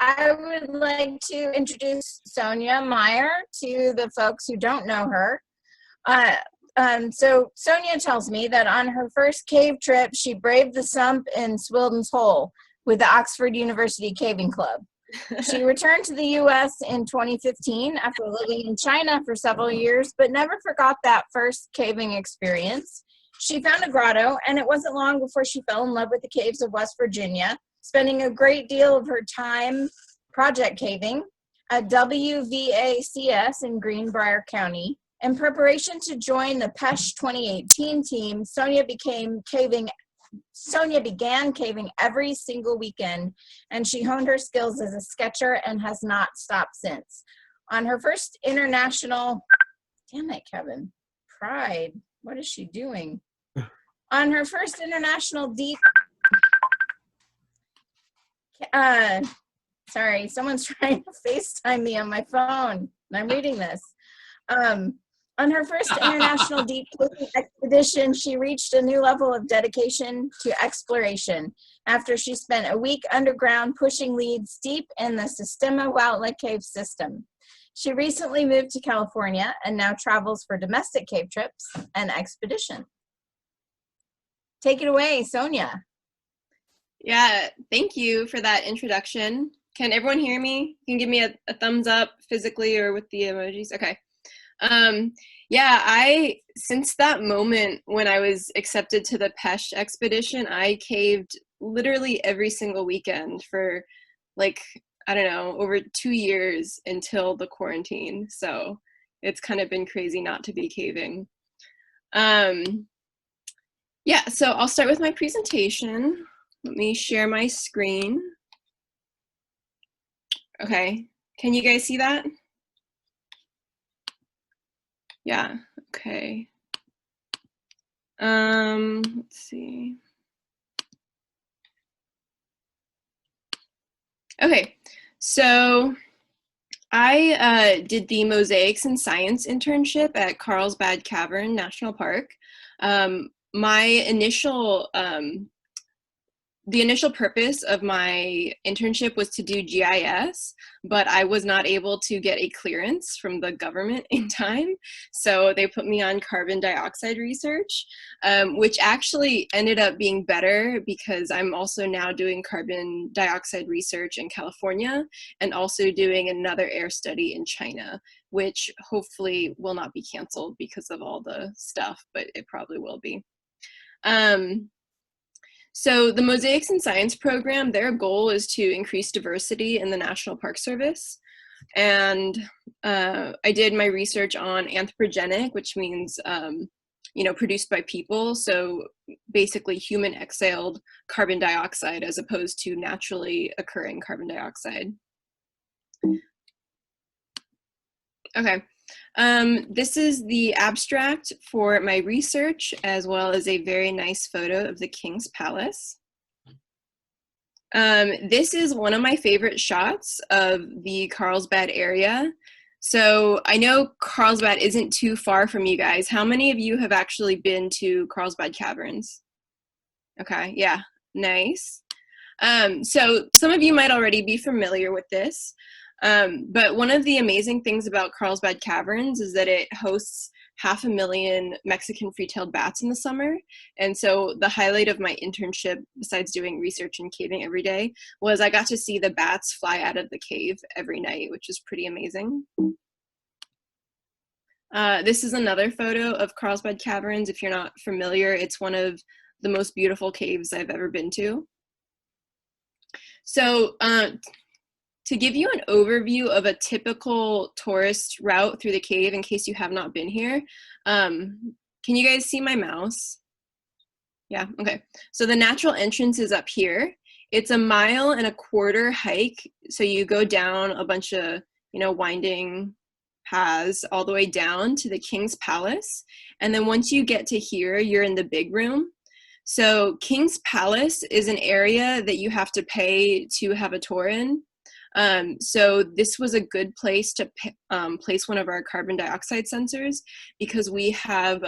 I would like to introduce Sonia Meyer to the folks who don't know her. So Sonia tells me that on her first cave trip, she braved the sump in Swilden's Hole with the Oxford University Caving Club. She returned to the U.S. in 2015 after living in China for several years, but never forgot that first caving experience. She found a grotto, and it wasn't long before she fell in love with the caves of West Virginia, spending a great deal of her time project caving at WVACS in Greenbrier County. In preparation to join the PESH 2018 team, Sonia began caving every single weekend, and she honed her skills as a sketcher and has not stopped since. On her first international, damn it, Kevin, Pride, what is she doing? On her first international deep, sorry, someone's trying to FaceTime me on my phone, and I'm reading this. On her first international deep caving expedition, she reached a new level of dedication to exploration after she spent a week underground pushing leads deep in the Sistema Huautla cave system. She recently moved to California and now travels for domestic cave trips and expeditions. Take it away, Sonia. Yeah, thank you for that introduction. Can everyone hear me? You can give me a thumbs up physically or with the emojis. Okay. Yeah, since that moment when I was accepted to the PESH expedition, I caved literally every single weekend for like, I don't know, over 2 years until the quarantine. So it's kind of been crazy not to be caving. Yeah, so I'll start with my presentation. Let me share my screen. Okay, can you guys see that? Yeah, okay. Let's see. Okay, so I did the Mosaics and Science internship at Carlsbad Cavern National Park. My initial the initial purpose of my internship was to do GIS, but I was not able to get a clearance from the government in time. So they put me on carbon dioxide research, which actually ended up being better because I'm also now doing carbon dioxide research in California and also doing another air study in China, which hopefully will not be canceled because of all the stuff, but it probably will be. So the Mosaics and Science program, their goal is to increase diversity in the National Park Service. And I did my research on anthropogenic, which means, produced by people. So basically human exhaled carbon dioxide as opposed to naturally occurring carbon dioxide. Okay. This is the abstract for my research, as well as a very nice photo of the King's Palace. This is one of my favorite shots of the Carlsbad area. So I know Carlsbad isn't too far from you guys. How many of you have actually been to Carlsbad Caverns? Okay, yeah, nice. So some of you might already be familiar with this. But one of the amazing things about Carlsbad Caverns is that it hosts 500,000 Mexican free-tailed bats in the summer. And so the highlight of my internship, besides doing research and caving every day, was I got to see the bats fly out of the cave every night, which is pretty amazing. This is another photo of Carlsbad Caverns. If you're not familiar, it's one of the most beautiful caves I've ever been to. So, to give you an overview of a typical tourist route through the cave, in case you have not been here, can you guys see my mouse? Yeah, okay. So the natural entrance is up here. It's 1.25 mile hike. So you go down a bunch of, winding paths all the way down to the King's Palace. And then once you get to here, you're in the big room. So King's Palace is an area that you have to pay to have a tour in. So this was a good place to place one of our carbon dioxide sensors because we have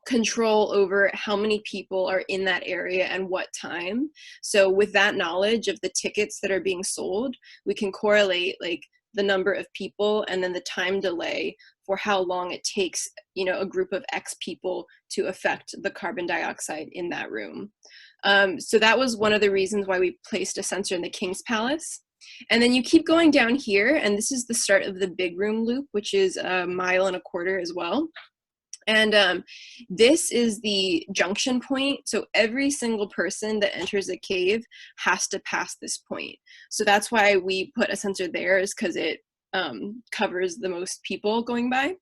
control over how many people are in that area and what time. So with that knowledge of the tickets that are being sold, we can correlate like the number of people and then the time delay for how long it takes, you know, a group of X people to affect the carbon dioxide in that room. So that was one of the reasons why we placed a sensor in the King's Palace. And then you keep going down here, and this is the start of the big room loop, which is 1.25 miles as well. And this is the junction point. So every single person that enters a cave has to pass this point. So that's why we put a sensor there, is because it covers the most people going by.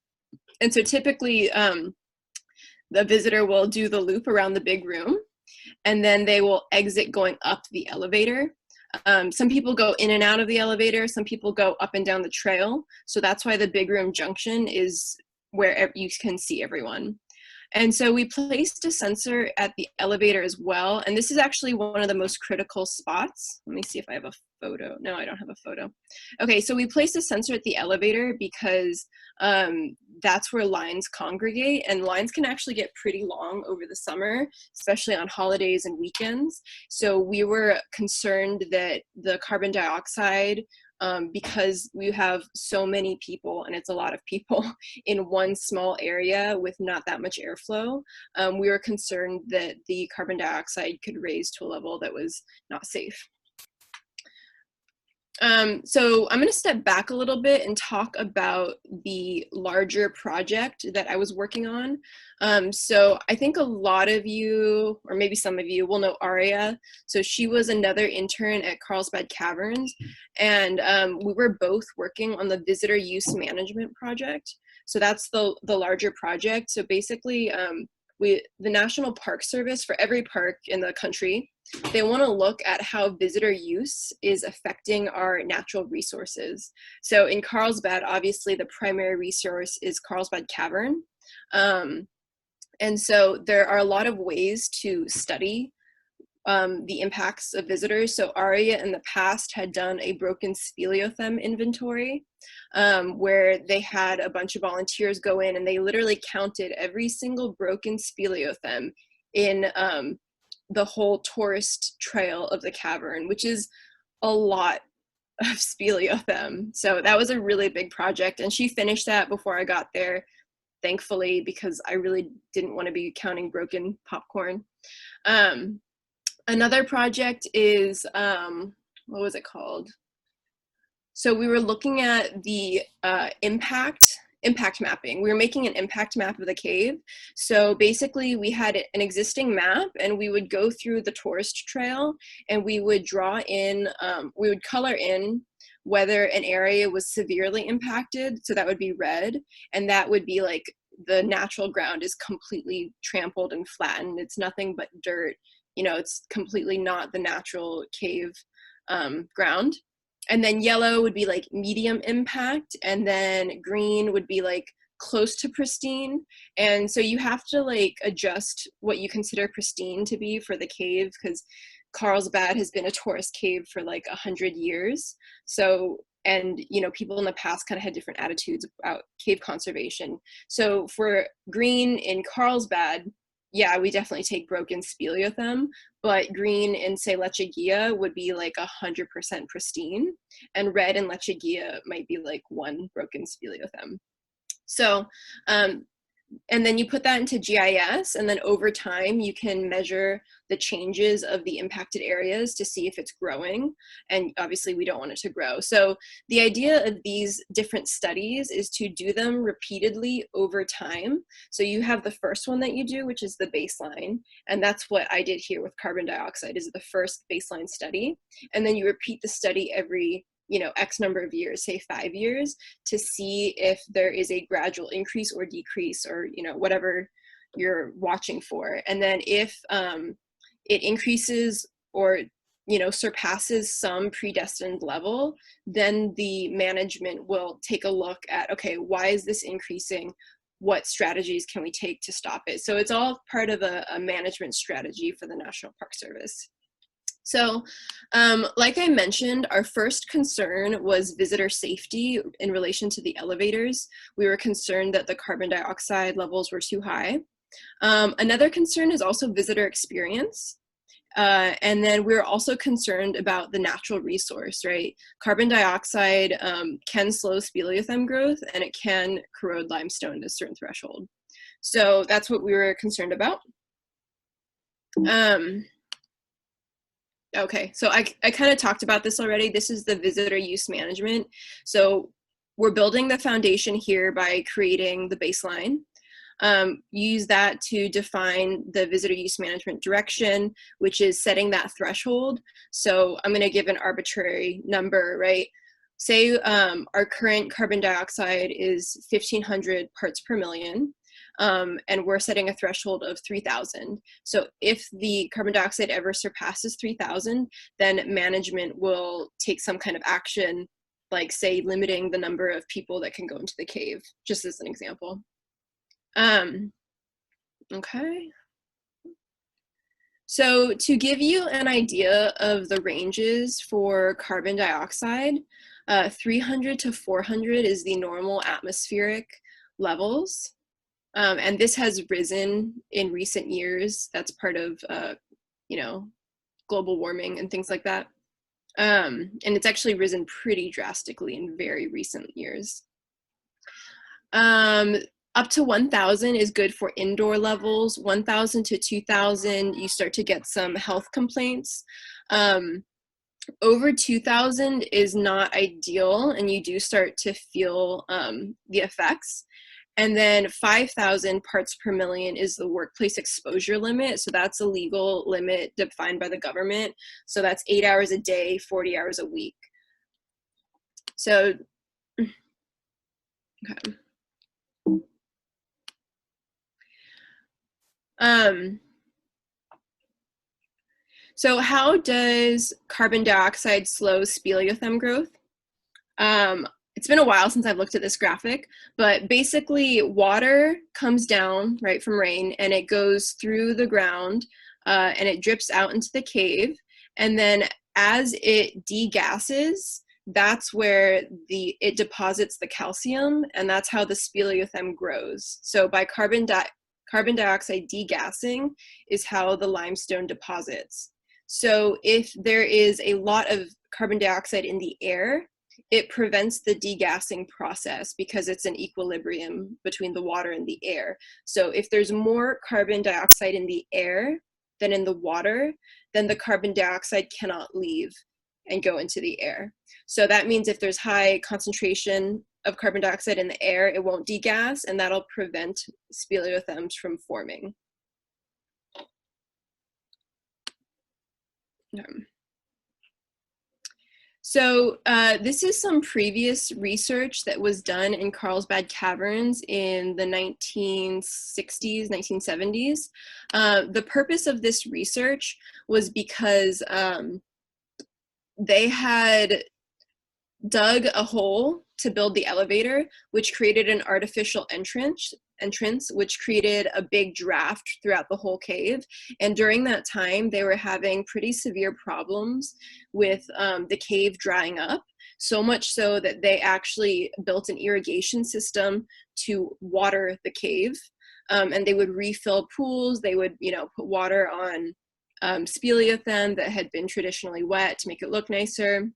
And so typically the visitor will do the loop around the big room, and then they will exit going up the elevator. Some people go in and out of the elevator. Some people go up and down the trail. So that's why the big room junction is where you can see everyone. And so we placed a sensor at the elevator as well. And this is actually one of the most critical spots. Let me see if I have a photo. No, I don't have a photo. Okay, so we placed a sensor at the elevator because that's where lines congregate, and lines can actually get pretty long over the summer, especially on holidays and weekends. So we were concerned that the carbon dioxide, because we have so many people, and it's a lot of people in one small area with not that much airflow, we were concerned that the carbon dioxide could raise to a level that was not safe. So I'm going to step back a little bit and talk about the larger project that I was working on. So I think a lot of you, or maybe some of you, will know Aria. So she was another intern at Carlsbad Caverns, and we were both working on the visitor use management project. So that's the larger project. So basically, the National Park Service, for every park in the country, they want to look at how visitor use is affecting our natural resources. So in Carlsbad, obviously the primary resource is Carlsbad Cavern. And so there are a lot of ways to study the impacts of visitors. So Aria in the past had done a broken speleothem inventory, where they had a bunch of volunteers go in and they literally counted every single broken speleothem in the whole tourist trail of the cavern, which is a lot of speleothem. So that was a really big project, and she finished that before I got there, thankfully, because I really didn't want to be counting broken popcorn. Another project is, what was it called? So we were looking at the impact mapping. We were making an impact map of the cave. So basically we had an existing map, and we would go through the tourist trail, and we would draw in, we would color in whether an area was severely impacted. So that would be red, and that would be like the natural ground is completely trampled and flattened. It's nothing but dirt. You know, it's completely not the natural cave ground. And then yellow would be like medium impact, and then green would be like close to pristine. And so you have to like adjust what you consider pristine to be for the cave, because Carlsbad has been a tourist cave for like 100 years. So, and you know, people in the past kind of had different attitudes about cave conservation. So for green in Carlsbad, yeah, we definitely take broken speleothem, but green in, say, Lechuguilla would be like 100% pristine, and red in Lechuguilla might be like 1 broken speleothem. So, and then you put that into GIS, and then over time you can measure the changes of the impacted areas to see if it's growing. And obviously we don't want it to grow. So the idea of these different studies is to do them repeatedly over time. So you have the first one that you do, which is the baseline. And that's what I did here with carbon dioxide, is the first baseline study. And then you repeat the study every, you know, X number of years, say 5 years, to see if there is a gradual increase or decrease, or, you know, whatever you're watching for. And then if it increases or, you know, surpasses some predestined level, then the management will take a look at, okay, why is this increasing? What strategies can we take to stop it? So it's all part of a management strategy for the National Park Service. So like I mentioned, our first concern was visitor safety in relation to the elevators. We were concerned that the carbon dioxide levels were too high. Another concern is also visitor experience. And then we're also concerned about the natural resource, right? Carbon dioxide can slow speleothem growth, and it can corrode limestone to a certain threshold. So that's what we were concerned about. Okay, so I kind of talked about this already. This is the visitor use management. So we're building the foundation here by creating the baseline. Use that to define the visitor use management direction, which is setting that threshold. So I'm going to give an arbitrary number, right? Say our current carbon dioxide is 1,500 parts per million. And we're setting a threshold of 3,000. So if the carbon dioxide ever surpasses 3,000, then management will take some kind of action, like say limiting the number of people that can go into the cave, just as an example. Okay. So to give you an idea of the ranges for carbon dioxide, 300 to 400 is the normal atmospheric levels. And this has risen in recent years. That's part of, you know, global warming and things like that. And it's actually risen pretty drastically in very recent years. Up to 1,000 is good for indoor levels. 1,000 to 2,000, you start to get some health complaints. Over 2,000 is not ideal, and you do start to feel the effects. And then 5,000 parts per million is the workplace exposure limit. So that's a legal limit defined by the government. So that's 8 hours a day, 40 hours a week. So, okay. So how does carbon dioxide slow speleothem growth? It's been a while since I've looked at this graphic, but basically water comes down, right, from rain, and it goes through the ground, and it drips out into the cave. And then as it degasses, that's where it deposits the calcium, and that's how the speleothem grows. So by carbon dioxide degassing is how the limestone deposits. So if there is a lot of carbon dioxide in the air, it prevents the degassing process because it's an equilibrium between the water and the air. So if there's more carbon dioxide in the air than in the water, then the carbon dioxide cannot leave and go into the air. So that means if there's high concentration of carbon dioxide in the air, it won't degas, and that'll prevent speleothems from forming. So this is some previous research that was done in Carlsbad Caverns in the 1960s, 1970s. The purpose of this research was because they had dug a hole to build the elevator, which created an artificial entrance, which created a big draft throughout the whole cave. And during that time, they were having pretty severe problems with the cave drying up, so much so that they actually built an irrigation system to water the cave. And they would refill pools, they would, put water on speleothem that had been traditionally wet to make it look nicer.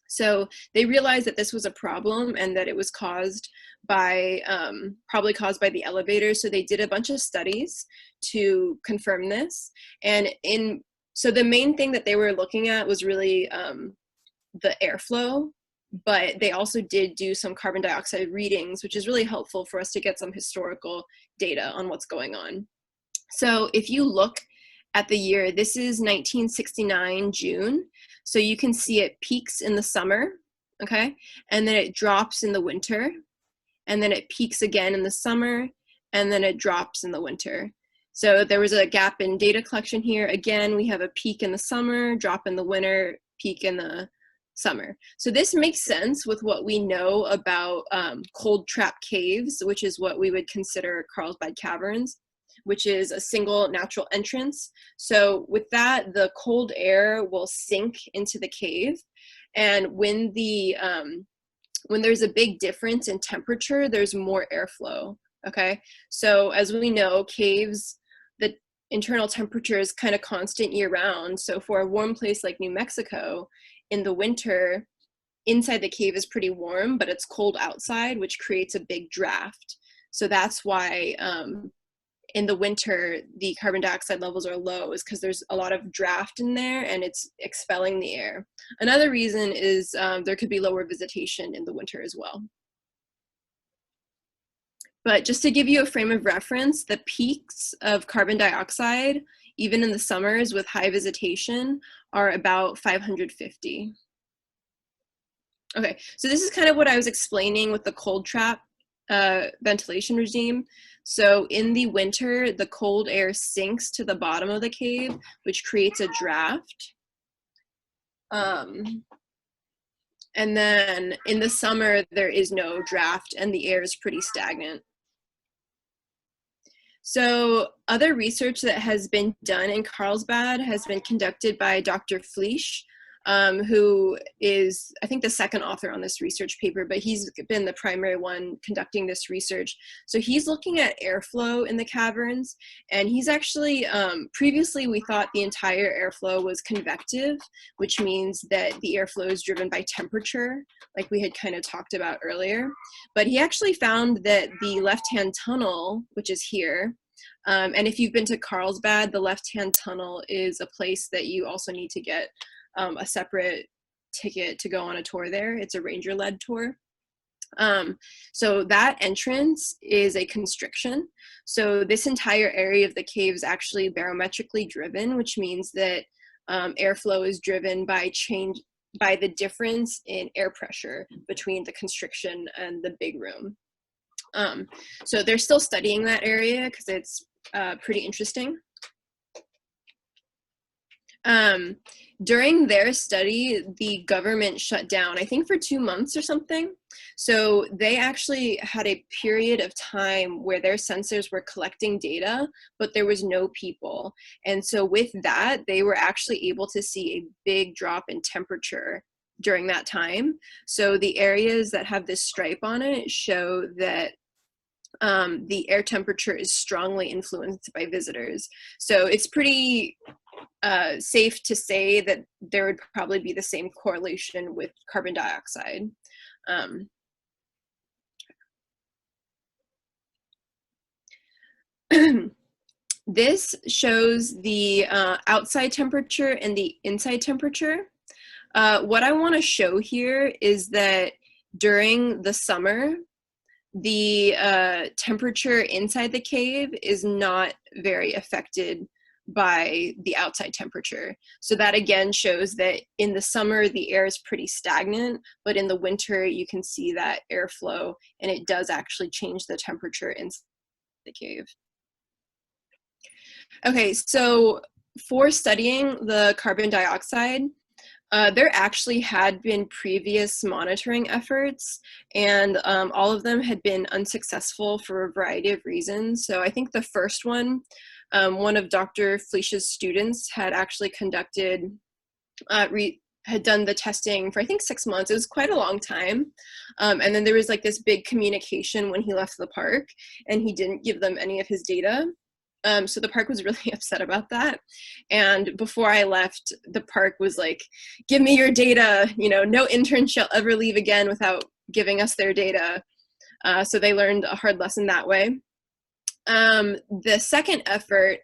So they realized that this was a problem and that it was caused by, probably caused by the elevator. So they did a bunch of studies to confirm this. And so the main thing that they were looking at was really the airflow, but they also did do some carbon dioxide readings, which is really helpful for us to get some historical data on what's going on. So if you look at the year, this is 1969 June. So you can see it peaks in the summer, okay? And then it drops in the winter, and then it peaks again in the summer, and then it drops in the winter. So there was a gap in data collection here. Again, we have a peak in the summer, drop in the winter, peak in the summer. So this makes sense with what we know about cold trap caves, which is what we would consider Carlsbad Caverns, which is a single natural entrance. So with that, the cold air will sink into the cave. And when there's a big difference in temperature, there's more airflow, Okay, so as we know, caves, the internal temperature is kind of constant year round. So for a warm place like New Mexico, in the winter, inside the cave is pretty warm, but it's cold outside, which creates a big draft. So that's why in the winter, the carbon dioxide levels are low, is because there's a lot of draft in there and it's expelling the air. Another reason is there could be lower visitation in the winter as well. But just to give you a frame of reference, the peaks of carbon dioxide, even in the summers with high visitation, are about 550. Okay, so this is kind of what I was explaining with the cold trap ventilation regime. So in the winter, the cold air sinks to the bottom of the cave, which creates a draft. And then in the summer, there is no draft and the air is pretty stagnant. So other research that has been done in Carlsbad has been conducted by Dr. Fleisch, who is, I think, the second author on this research paper, but he's been the primary one conducting this research. So he's looking at airflow in the caverns, and he's actually, previously we thought the entire airflow was convective, which means that the airflow is driven by temperature, like we had kind of talked about earlier. But he actually found that the left-hand tunnel, which is here, and if you've been to Carlsbad, the left-hand tunnel is a place that you also need to get a separate ticket to go on a tour there. It's a ranger-led tour. So that entrance is a constriction. So this entire area of the cave is actually barometrically driven, which means that airflow is driven by the difference in air pressure between the constriction and the big room. So they're still studying that area because it's pretty interesting. During their study, the government shut down, I think for 2 months or something. So they actually had a period of time where their sensors were collecting data, but there was no people. And so with that, they were actually able to see a big drop in temperature during that time. So the areas that have this stripe on it show that the air temperature is strongly influenced by visitors. So it's pretty safe to say that there would probably be the same correlation with carbon dioxide. This shows the outside temperature and the inside temperature. What I want to show here is that during the summer, the temperature inside the cave is not very affected by the outside temperature. So that again shows that in the summer the air is pretty stagnant, but in the winter you can see that airflow, and it does actually change the temperature inside the cave. Okay, so for studying the carbon dioxide, there actually had been previous monitoring efforts, and all of them had been unsuccessful for a variety of reasons. So I think the first one of Dr. Fleisch's students had actually conducted, had done the testing for I think 6 months. It was quite a long time. And then there was like this big communication when he left the park, and he didn't give them any of his data. So the park was really upset about that. And before I left, the park was like, give me your data, you know, no intern shall ever leave again without giving us their data. So they learned a hard lesson that way. The second effort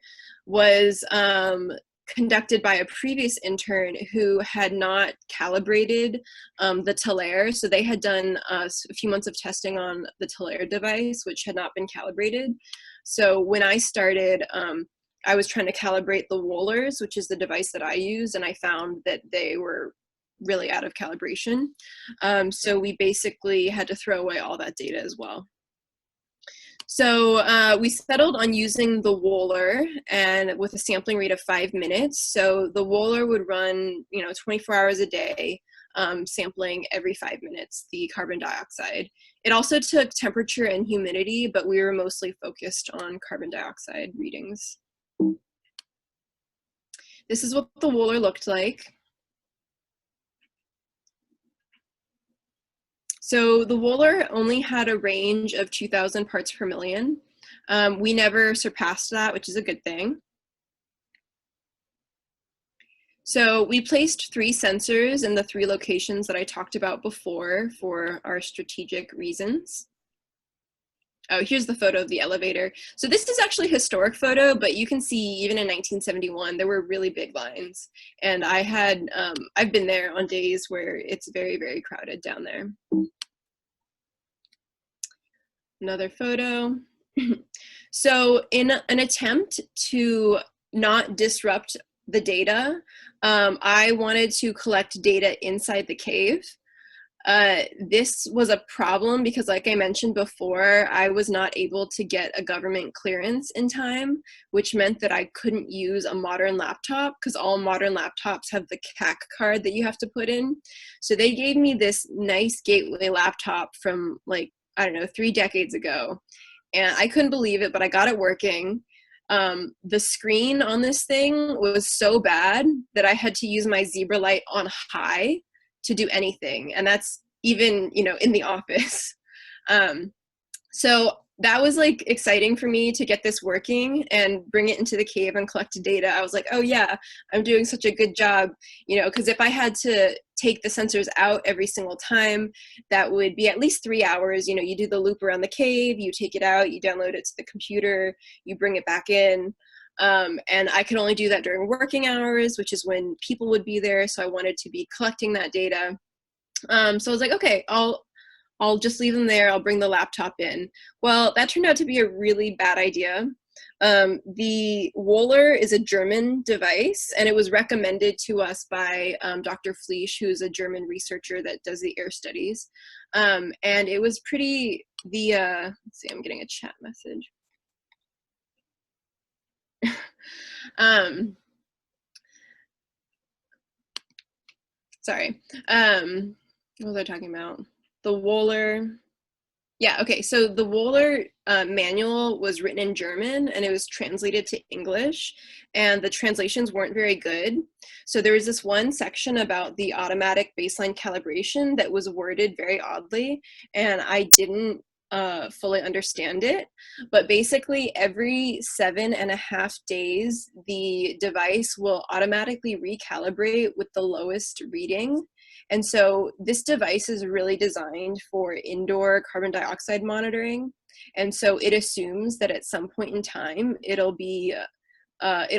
was conducted by a previous intern who had not calibrated the Talair. So they had done a few months of testing on the Talair device, which had not been calibrated. So when I started, I was trying to calibrate the Wohlers, which is the device that I use, and I found that they were really out of calibration. So we basically had to throw away all that data as well. So we settled on using the Wohler, and with a sampling rate of 5 minutes. So the Wohler would run, 24 hours a day, sampling every 5 minutes the carbon dioxide. It also took temperature and humidity, but we were mostly focused on carbon dioxide readings. This is what the Wohler looked like. So the Wohler only had a range of 2,000 parts per million. We never surpassed that, which is a good thing. So we placed 3 sensors in the 3 locations that I talked about before for our strategic reasons. Oh, here's the photo of the elevator. So this is actually a historic photo, but you can see even in 1971, there were really big lines. And I've been there on days where it's very, very crowded down there. Another photo. So in an attempt to not disrupt the data, I wanted to collect data inside the cave. This was a problem because, like I mentioned before, I was not able to get a government clearance in time, which meant that I couldn't use a modern laptop because all modern laptops have the CAC card that you have to put in. So they gave me this nice gateway laptop from, like, I don't know, 3 decades ago. And I couldn't believe it, but I got it working. The screen on this thing was so bad that I had to use my zebra light on high to do anything. And that's even, you know, in the office. So that was like exciting for me to get this working and bring it into the cave and collect data. I was like, oh yeah, I'm doing such a good job, you know, because if I had to take the sensors out every single time, that would be at least 3 hours. You know, you do the loop around the cave, you take it out, you download it to the computer, you bring it back in. And I could only do that during working hours, which is when people would be there. So I wanted to be collecting that data. So I was like, okay, I'll just leave them there. I'll bring the laptop in. Well, that turned out to be a really bad idea. The Wohler is a German device, and it was recommended to us by Dr. Fleisch, who's a German researcher that does the air studies. And it was pretty, let's see, I'm getting a chat message. Sorry. What was I talking about? The Wohler. Yeah, okay, so the Wohler manual was written in German and it was translated to English, and the translations weren't very good. So there was this one section about the automatic baseline calibration that was worded very oddly, and I didn't fully understand it. But basically every 7.5 days, the device will automatically recalibrate with the lowest reading. And so this device is really designed for indoor carbon dioxide monitoring. And so it assumes that at some point in time, it'll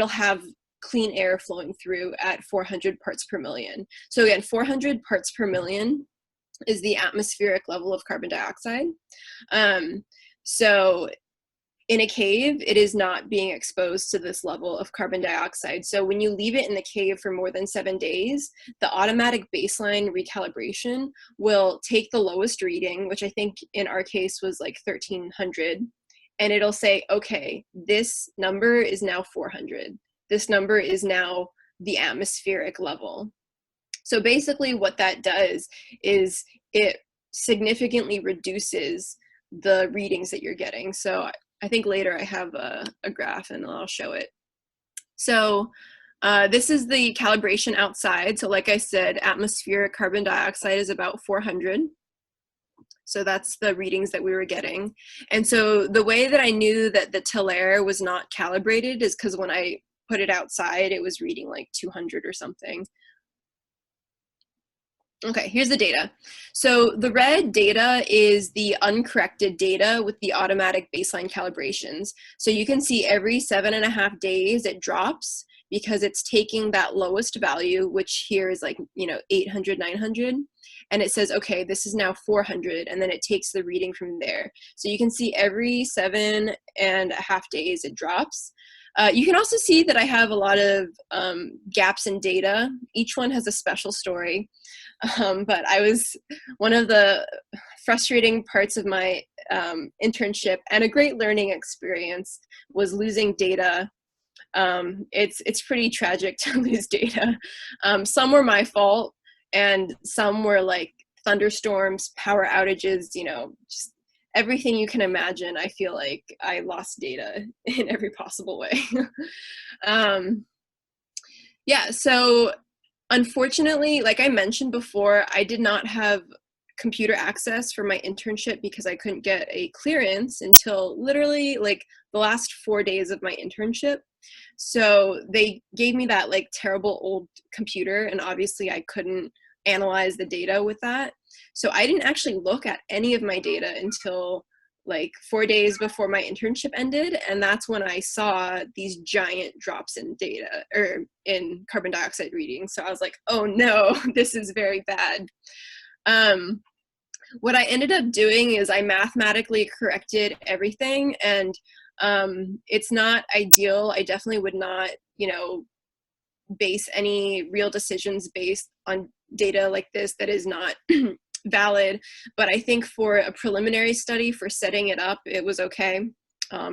have clean air flowing through at 400 parts per million. So again, 400 parts per million is the atmospheric level of carbon dioxide. So in a cave, it is not being exposed to this level of carbon dioxide. So when you leave it in the cave for more than 7 days, the automatic baseline recalibration will take the lowest reading, which I think in our case was like 1,300, and it'll say, okay, this number is now 400. This number is now the atmospheric level. So basically what that does is it significantly reduces the readings that you're getting. So I think later I have a graph and I'll show it. So this is the calibration outside. So like I said, atmospheric carbon dioxide is about 400. So that's the readings that we were getting. And so the way that I knew that the telaire was not calibrated is because when I put it outside, it was reading like 200 or something. Okay, here's the data. So the red data is the uncorrected data with the automatic baseline calibrations. So you can see every 7.5 days it drops because it's taking that lowest value, which here is like, 800, 900. And it says, okay, this is now 400. And then it takes the reading from there. So you can see every 7.5 days it drops. You can also see that I have a lot of gaps in data. Each one has a special story. But one of the frustrating parts of my internship and a great learning experience was losing data. It's pretty tragic to lose data. Some were my fault and some were like thunderstorms, power outages, just everything you can imagine. I feel like I lost data in every possible way. Yeah, so unfortunately, like I mentioned before, I did not have computer access for my internship because I couldn't get a clearance until literally like the last 4 days of my internship. So they gave me that like terrible old computer, and obviously I couldn't analyze the data with that. So I didn't actually look at any of my data until like 4 days before my internship ended, and that's when I saw these giant drops in data or in carbon dioxide readings. So I was like, oh no, this is very bad. What I ended up doing is I mathematically corrected everything, and it's not ideal. I definitely would not, you know, base any real decisions based on data like this that is not valid. But I think for a preliminary study for setting it up, it was okay.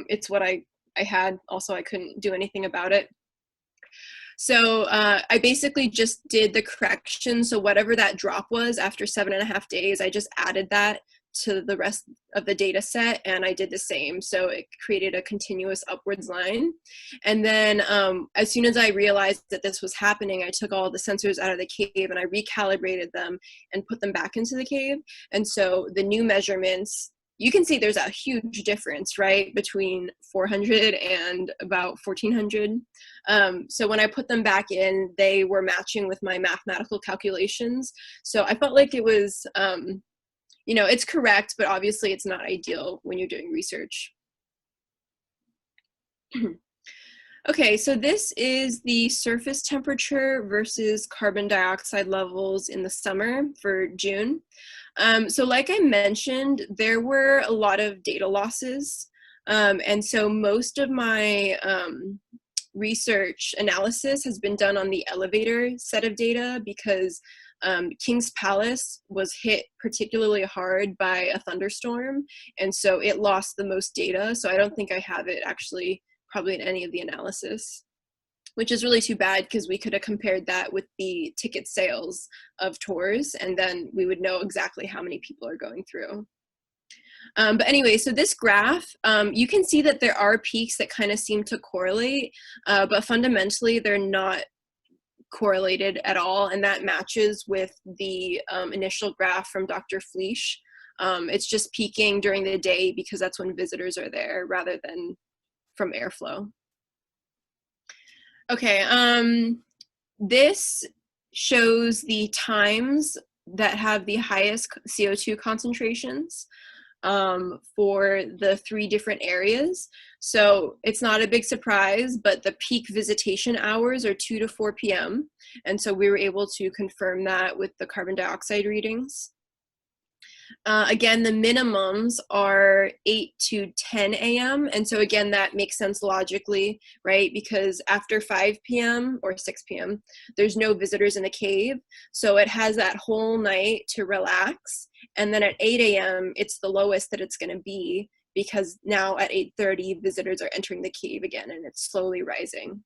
It's what I had. Also, I couldn't do anything about it. So I basically just did the correction. So whatever that drop was after 7.5 days, I just added that to the rest of the data set, and I did the same. So it created a continuous upwards line. And then as soon as I realized that this was happening, I took all the sensors out of the cave and I recalibrated them and put them back into the cave. And so the new measurements, you can see there's a huge difference, right, between 400 and about 1400. So when I put them back in, they were matching with my mathematical calculations. So I felt like it was, you know, it's correct, but obviously it's not ideal when you're doing research. Okay, so this is the surface temperature versus carbon dioxide levels in the summer for June. So like I mentioned, there were a lot of data losses. And so most of my research analysis has been done on the elevator set of data because King's Palace was hit particularly hard by a thunderstorm. And so it lost the most data. So I don't think I have it actually probably in any of the analysis, which is really too bad because we could have compared that with the ticket sales of tours, and then we would know exactly how many people are going through. But anyway, so this graph, you can see that there are peaks that kind of seem to correlate, but fundamentally they're not correlated at all, and that matches with the initial graph from Dr. Fleisch. It's just peaking during the day because that's when visitors are there rather than from airflow. Okay, this shows the times that have the highest CO2 concentrations for the 3 different areas. So it's not a big surprise, but the peak visitation hours are 2 to 4 p.m. And so we were able to confirm that with the carbon dioxide readings. Again, the minimums are 8 to 10 a.m. And so again, that makes sense logically, right? Because after 5 p.m. or 6 p.m., there's no visitors in the cave. So it has that whole night to relax. And then at 8 a.m., it's the lowest that it's going to be because now at 8:30, visitors are entering the cave again and it's slowly rising.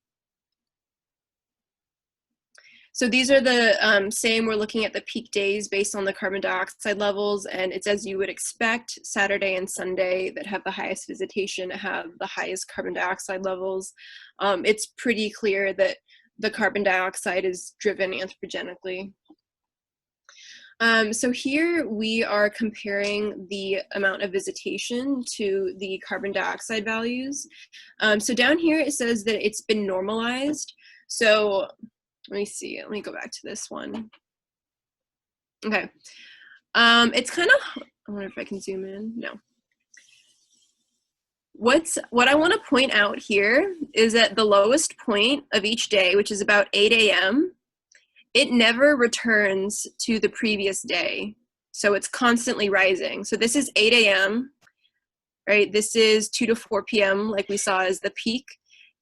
So these are the same, we're looking at the peak days based on the carbon dioxide levels, and it's as you would expect, Saturday and Sunday that have the highest visitation have the highest carbon dioxide levels. It's pretty clear that the carbon dioxide is driven anthropogenically. So here we are comparing the amount of visitation to the carbon dioxide values. So down here it says that it's been normalized. So let me see, let me go back to this one. Okay, it's kind of, I wonder if I can zoom in, no. What I want to point out here is at the lowest point of each day, which is about 8 a.m., it never returns to the previous day. So it's constantly rising. So this is 8 a.m., right? This is 2 to 4 p.m. like we saw as the peak.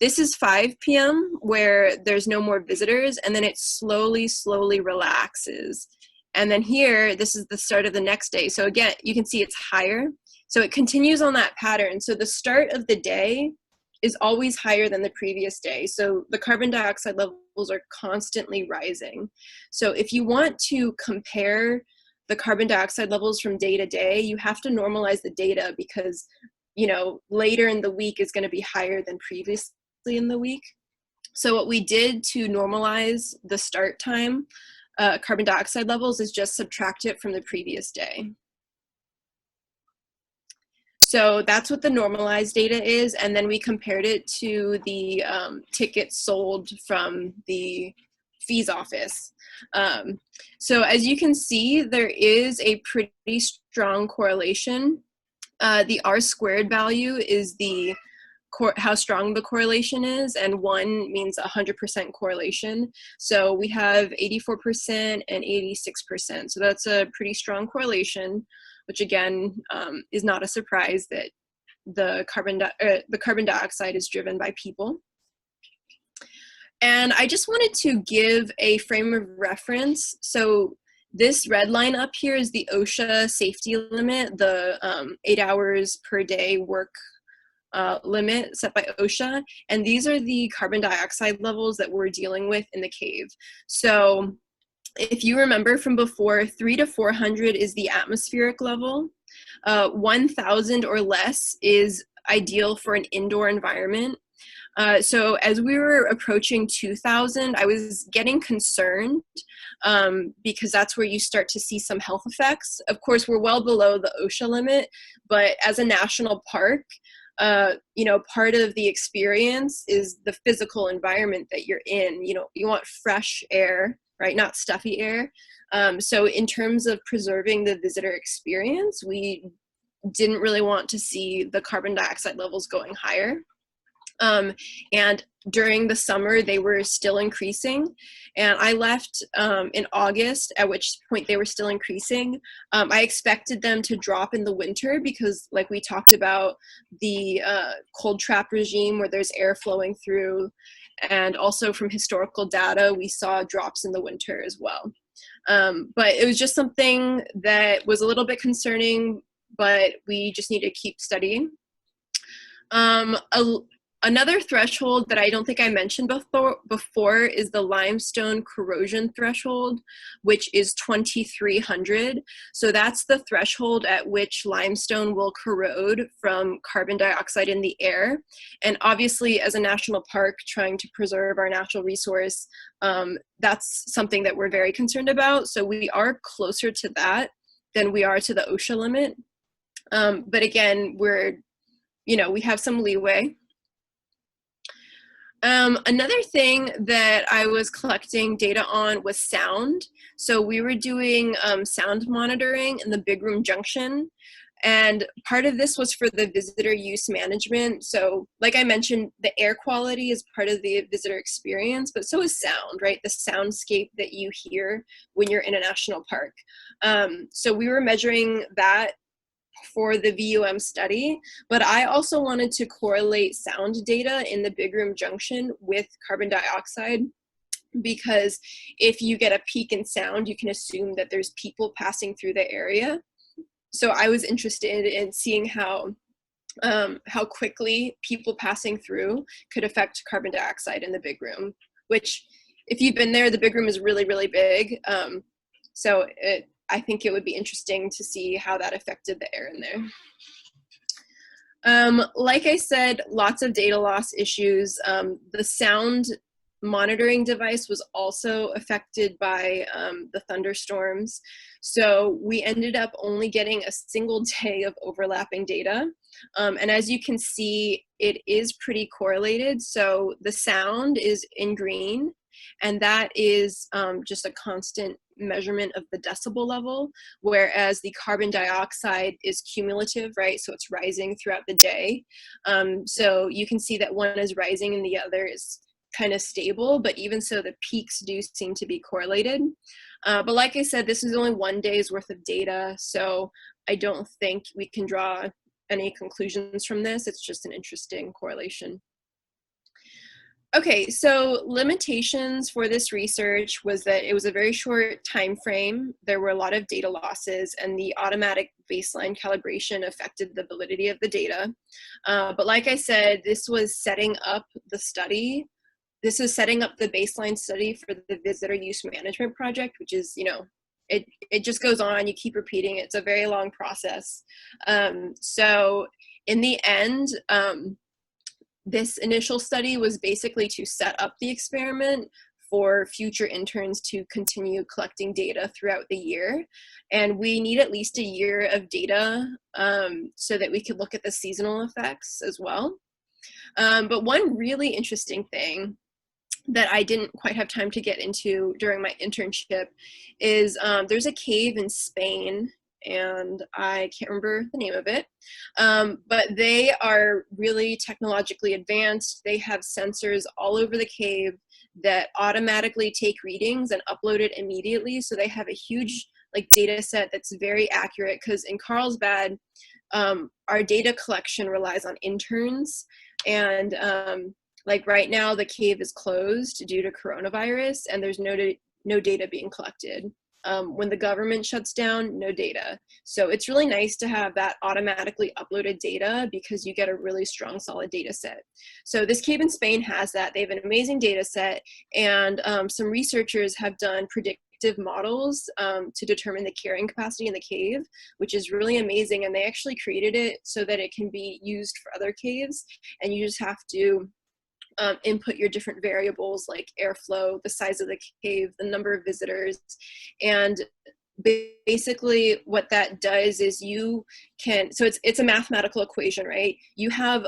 This is 5 p.m. where there's no more visitors, and then it slowly, slowly relaxes. And then here, this is the start of the next day. So again, you can see it's higher. So it continues on that pattern. So the start of the day is always higher than the previous day. So the carbon dioxide levels are constantly rising. So if you want to compare the carbon dioxide levels from day to day, you have to normalize the data because, you know, later in the week is going to be higher than previously in the week. So what we did to normalize the start time carbon dioxide levels is just subtract it from the previous day. So that's what the normalized data is, and then we compared it to the tickets sold from the fees office. So as you can see, there is a pretty strong correlation. The R² value is the how strong the correlation is, and 1 means 100% correlation. So we have 84% and 86%. So that's a pretty strong correlation, which again is not a surprise that the carbon dioxide is driven by people. And I just wanted to give a frame of reference. So this red line up here is the OSHA safety limit, the 8 hours per day work limit set by OSHA. And these are the carbon dioxide levels that we're dealing with in the cave. So if you remember from before, 300 to 400 is the atmospheric level. 1,000 or less is ideal for an indoor environment. So as we were approaching 2,000, I was getting concerned because that's where you start to see some health effects. Of course, we're well below the OSHA limit, but as a national park, you know, part of the experience is the physical environment that you're in. You know, you want fresh air, right? Not stuffy air. So in terms of preserving the visitor experience, we didn't really want to see the carbon dioxide levels going higher. And during the summer, they were still increasing. And I left in August, at which point they were still increasing. I expected them to drop in the winter because, like we talked about, the cold trap regime where there's air flowing through. And also from historical data, we saw drops in the winter as well. But it was just something that was a little bit concerning, but we just need to keep studying. Another threshold that I don't think I mentioned before is the limestone corrosion threshold, which is 2,300. So that's the threshold at which limestone will corrode from carbon dioxide in the air. And obviously, as a national park trying to preserve our natural resource, that's something that we're very concerned about. So we are closer to that than we are to the OSHA limit. But again, we have some leeway. Another thing that I was collecting data on was sound. So we were doing sound monitoring in the Big Room Junction. And part of this was for the visitor use management. So like I mentioned, the air quality is part of the visitor experience, but so is sound, right? The soundscape that you hear when you're in a national park. So we were measuring that for the VUM study, but I also wanted to correlate sound data in the Big Room Junction with carbon dioxide, because if you get a peak in sound, you can assume that there's people passing through the area. So I was interested in seeing how quickly people passing through could affect carbon dioxide in the Big Room, which if you've been there, the Big Room is really, really big. So I think it would be interesting to see how that affected the air in there. Like I said, lots of data loss issues. The sound monitoring device was also affected by the thunderstorms. So we ended up only getting a single day of overlapping data. And as you can see, it is pretty correlated. So the sound is in green, and that is just a constant measurement of the decibel level, whereas the carbon dioxide is cumulative, right? So it's rising throughout the day. So you can see that one is rising and the other is kind of stable, but even so, the peaks do seem to be correlated. But like I said, this is only 1 day's worth of data, so I don't think we can draw any conclusions from this. It's just an interesting correlation. Okay, so limitations for this research was that it was a very short time frame. There were a lot of data losses, and the automatic baseline calibration affected the validity of the data. But like I said, this was setting up the study. This is setting up the baseline study for the visitor use management project, which is, it just goes on. You keep repeating it. It's a very long process. So in the end, this initial study was basically to set up the experiment for future interns to continue collecting data throughout the year. And we need at least a year of data so that we could look at the seasonal effects as well. But one really interesting thing that I didn't quite have time to get into during my internship is there's a cave in Spain, and I can't remember the name of it, but they are really technologically advanced. They have sensors all over the cave that automatically take readings and upload it immediately. So they have a huge data set that's very accurate, because in Carlsbad, our data collection relies on interns, and right now the cave is closed due to coronavirus, and there's no data being collected. When the government shuts down, no data. So it's really nice to have that automatically uploaded data, because you get a really strong, solid data set. So this cave in Spain has that. They have an amazing data set, and some researchers have done predictive models to determine the carrying capacity in the cave, which is really amazing. And they actually created it so that it can be used for other caves, and you just have to input your different variables like airflow, the size of the cave, the number of visitors. And basically what that does is you can, so it's a mathematical equation, right? You have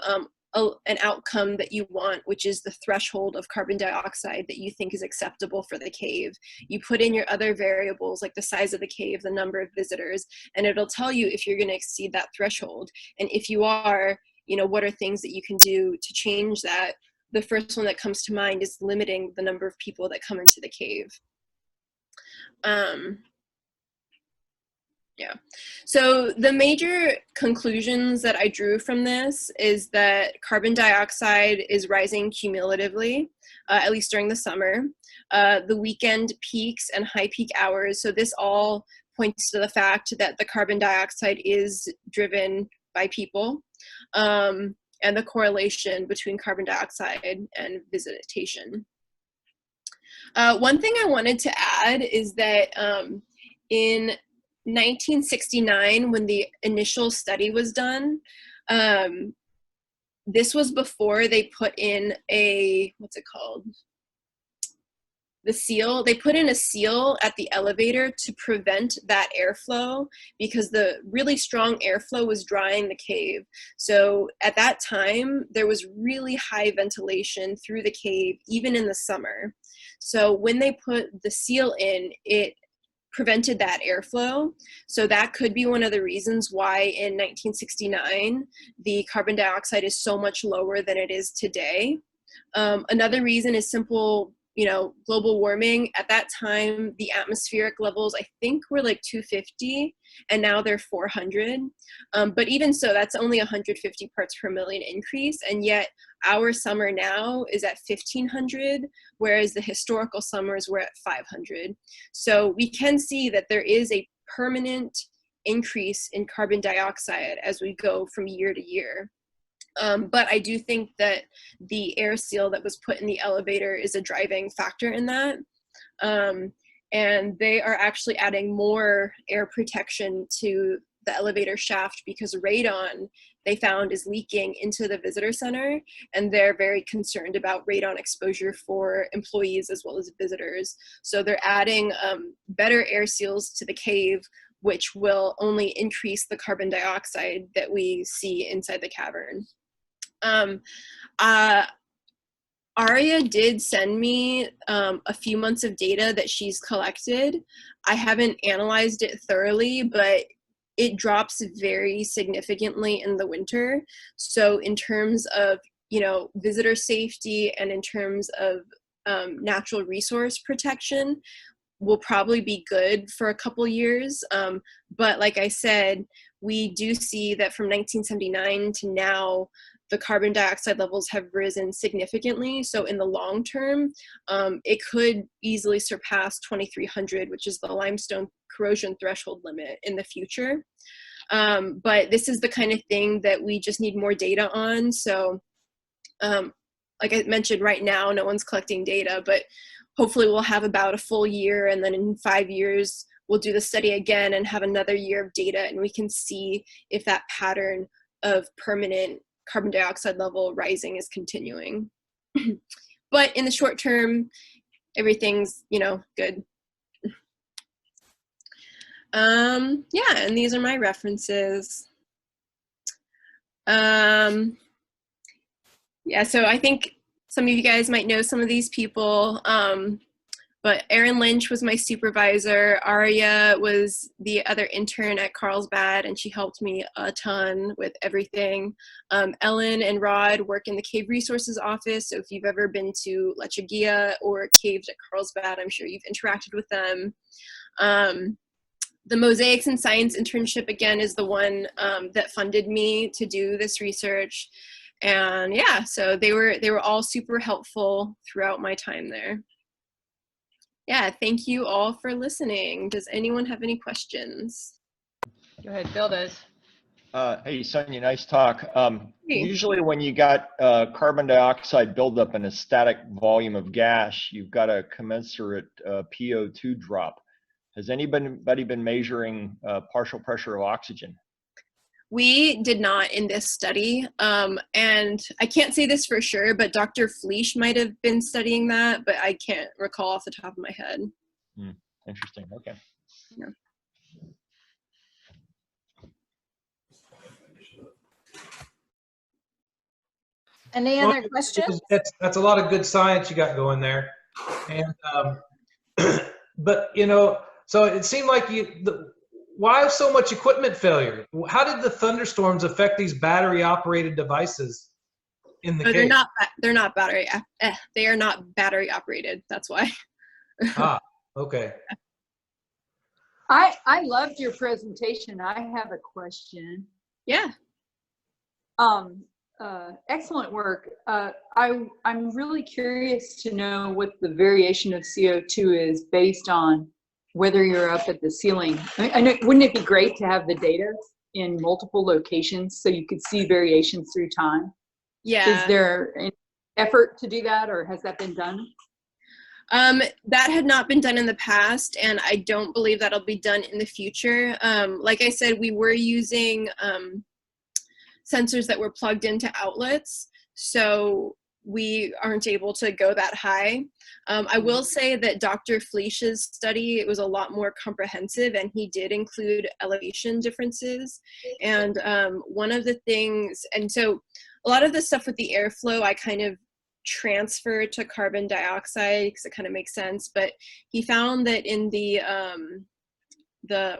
an outcome that you want, which is the threshold of carbon dioxide that you think is acceptable for the cave. You put in your other variables like the size of the cave, the number of visitors, and it'll tell you if you're going to exceed that threshold. And if you are, what are things that you can do to change that? The first one that comes to mind is limiting the number of people that come into the cave. Yeah. So the major conclusions that I drew from this is that carbon dioxide is rising cumulatively, at least during the summer. The weekend peaks and high peak hours. So this all points to the fact that the carbon dioxide is driven by people. And the correlation between carbon dioxide and visitation. One thing I wanted to add is that in 1969, when the initial study was done, this was before they put in what's it called? The seal. They put in a seal at the elevator to prevent that airflow, because the really strong airflow was drying the cave. So at that time, there was really high ventilation through the cave, even in the summer. So when they put the seal in, it prevented that airflow. So that could be one of the reasons why in 1969, the carbon dioxide is so much lower than it is today. Another reason is simple, global warming. At that time, the atmospheric levels, I think, were like 250, and now they're 400. But even so, that's only 150 parts per million increase, and yet our summer now is at 1,500, whereas the historical summers were at 500. So we can see that there is a permanent increase in carbon dioxide as we go from year to year. But I do think that the air seal that was put in the elevator is a driving factor in that. And they are actually adding more air protection to the elevator shaft, because radon, they found, is leaking into the visitor center, and they're very concerned about radon exposure for employees as well as visitors. So they're adding better air seals to the cave, which will only increase the carbon dioxide that we see inside the cavern. Aria did send me a few months of data that she's collected. I haven't analyzed it thoroughly, but it drops very significantly in the winter. So in terms of, visitor safety and in terms of natural resource protection, will probably be good for a couple years. But like I said, we do see that from 1979 to now, the carbon dioxide levels have risen significantly. So in the long term, it could easily surpass 2,300, which is the limestone corrosion threshold limit in the future. But this is the kind of thing that we just need more data on. So like I mentioned, right now, no one's collecting data, but hopefully we'll have about a full year, and then in 5 years, we'll do the study again and have another year of data, and we can see if that pattern of permanent carbon dioxide level rising is continuing. But in the short term, everything's, good. Yeah, and these are my references. Yeah, so I think some of you guys might know some of these people, but Erin Lynch was my supervisor. Aria was the other intern at Carlsbad, and she helped me a ton with everything. Ellen and Rod work in the Cave Resources Office, so if you've ever been to La Chaguilla or caved at Carlsbad, I'm sure you've interacted with them. The Mosaics in Science internship, again, is the one that funded me to do this research. And yeah, so they were all super helpful throughout my time there. Yeah, thank you all for listening. Does anyone have any questions? Go ahead, Bill does. Hey, Sonia, nice talk. Hey. Usually when you got carbon dioxide buildup in a static volume of gas, you've got a commensurate PO2 drop. Has anybody been measuring partial pressure of oxygen? We did not in this study, and I can't say this for sure, but Dr. Fleisch might have been studying that, but I can't recall off the top of my head. Interesting, okay. Yeah. Any other questions? That's a lot of good science you got going there. And, but so it seemed like why so much equipment failure? How did the thunderstorms affect these battery operated devices in the cave? They're not battery. They are not battery operated. That's why. Okay. I loved your presentation. I have a question. Yeah. Excellent work. I'm really curious to know what the variation of CO2 is based on whether you're up at the ceiling. I know, wouldn't it be great to have the data in multiple locations so you could see variations through time? Yeah. Is there an effort to do that, or has that been done? That had not been done in the past, and I don't believe that'll be done in the future. Like I said, we were using sensors that were plugged into outlets, so we aren't able to go that high. I will say that Dr. Fleisch's study, it was a lot more comprehensive, and he did include elevation differences. And one of the things, and so a lot of the stuff with the airflow, I kind of transfer to carbon dioxide because it kind of makes sense. But he found that in the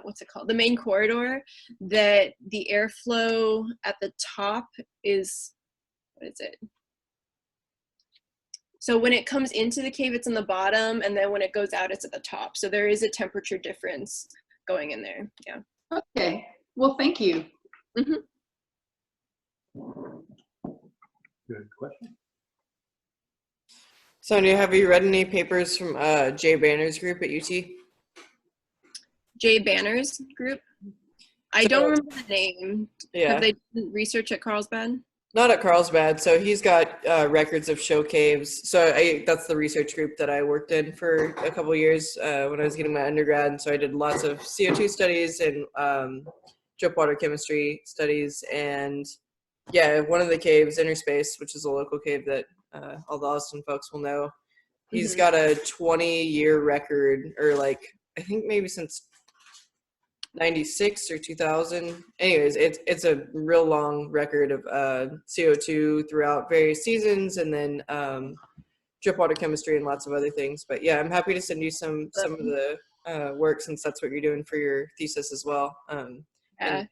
what's it called, the main corridor, that the airflow at the top is, what is it? So when it comes into the cave, it's in the bottom, and then when it goes out, it's at the top. So there is a temperature difference going in there. Yeah. Okay. Well, thank you. Mm-hmm. Good question. Sonia, have you read any papers from Jay Banner's group at UT? Jay Banner's group? I don't remember the name. Yeah. Have they done research at Carlsbad? Not at Carlsbad. So he's got records of show caves. So that's the research group that I worked in for a couple of years when I was getting my undergrad. And so I did lots of CO2 studies and drip water chemistry studies. And yeah, one of the caves, Interspace, which is a local cave that all the Austin folks will know, he's got a 20-year record, or like, I think maybe since 96 or 2000. Anyways, it's a real long record of CO2 throughout various seasons, and then drip water chemistry and lots of other things. But yeah, I'm happy to send you some of the work, since that's what you're doing for your thesis as well. And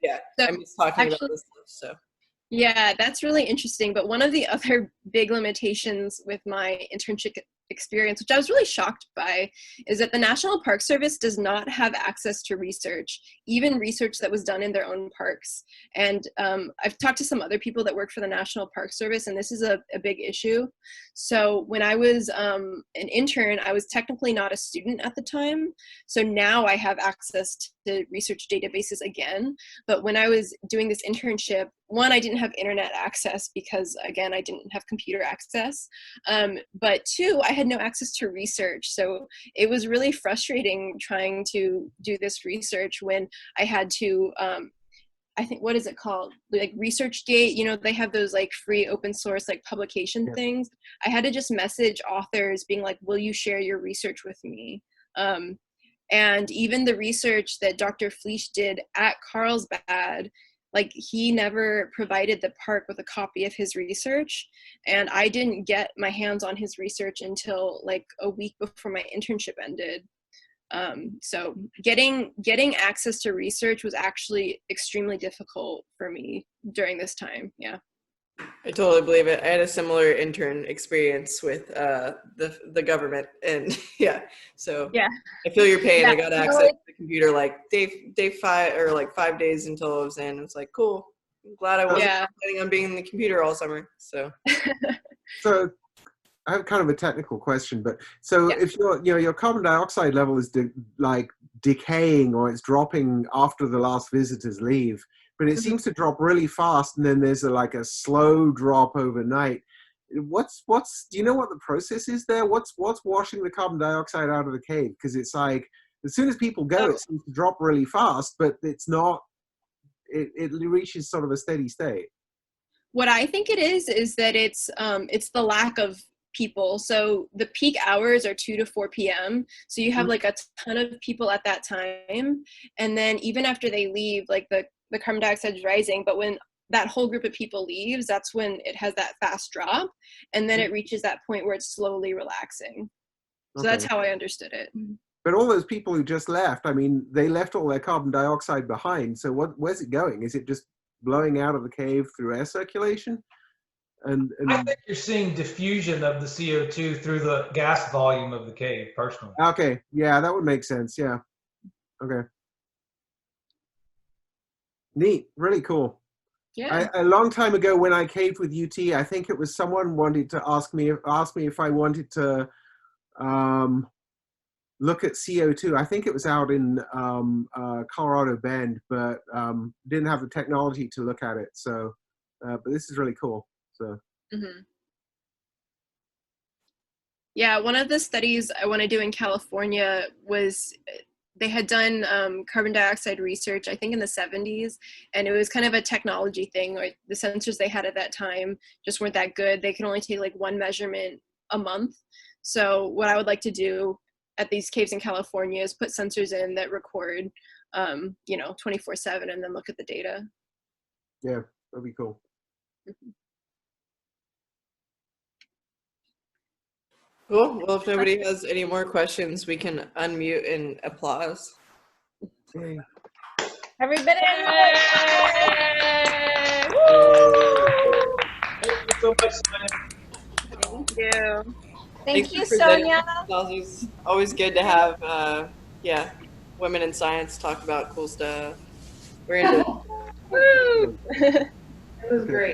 yeah, so I'm just talking about this stuff. So yeah, that's really interesting. But one of the other big limitations with my internship experience, which I was really shocked by, is that the National Park Service does not have access to research, even research that was done in their own parks. And I've talked to some other people that work for the National Park Service, and this is a big issue. So when I was an intern, I was technically not a student at the time. So now I have access to research databases again. But when I was doing this internship, one, I didn't have internet access because, again, I didn't have computer access. But two, I had no access to research. So it was really frustrating trying to do this research when I had to I think, what is it called? Like ResearchGate, you know, they have those like free open source like publication Yeah. things. I had to just message authors being like, will you share your research with me? And even the research that Dr. Fleisch did at Carlsbad, like he never provided the park with a copy of his research. And I didn't get my hands on his research until like a week before my internship ended. So getting access to research was actually extremely difficult for me during this time. Yeah. I totally believe it. I had a similar intern experience with the government, and yeah, so Yeah. I feel your pain. Yeah, I got you know, access like- to the computer like day 5 or like 5 days until I was in. It was like, cool. I'm glad I wasn't Yeah. planning on being in the computer all summer. So So I have kind of a technical question, but so Yeah. if your carbon dioxide level is like decaying or it's dropping after the last visitors leave, but it seems to drop really fast, and then there's like a slow drop overnight. What's do you know what the process is there? What's washing the carbon dioxide out of the cave? Because it's like as soon as people go, it seems to drop really fast, but it's not. It reaches sort of a steady state. What I think it is that it's the lack of people. So the peak hours are 2 to 4 p.m. So you have like a ton of people at that time. And then even after they leave, like the carbon dioxide is rising. But when that whole group of people leaves, that's when it has that fast drop. And then it reaches that point where it's slowly relaxing. So that's how I understood it. But all those people who just left, I mean, they left all their carbon dioxide behind. So where's it going? Is it just blowing out of the cave through air circulation? And I think you're seeing diffusion of the CO2 through the gas volume of the cave, personally. okay, yeah, that would make sense. Yeah. Okay. Neat. Really cool. Yeah. A long time ago when I caved with UT, I think it was someone wanted to ask me if I wanted to look at CO2. I think it was out in Colorado Bend, but didn't have the technology to look at it. So, but this is really cool. So. Yeah, one of the studies I want to do in California was they had done carbon dioxide research, I think in the 70s, and it was kind of a technology thing. Like the sensors they had at that time just weren't that good. They could only take like one measurement a month. So what I would like to do at these caves in California is put sensors in that record, 24/7 and then look at the data. Yeah, that'd be cool. cool. Well, if nobody has any more questions, we can unmute and applause. Yay. Everybody. Thank you so much, Sonia. Thank you. Thank you, for presenting. Sonia. It's always good to have, women in science talk about cool stuff. We're into Woo! It was great.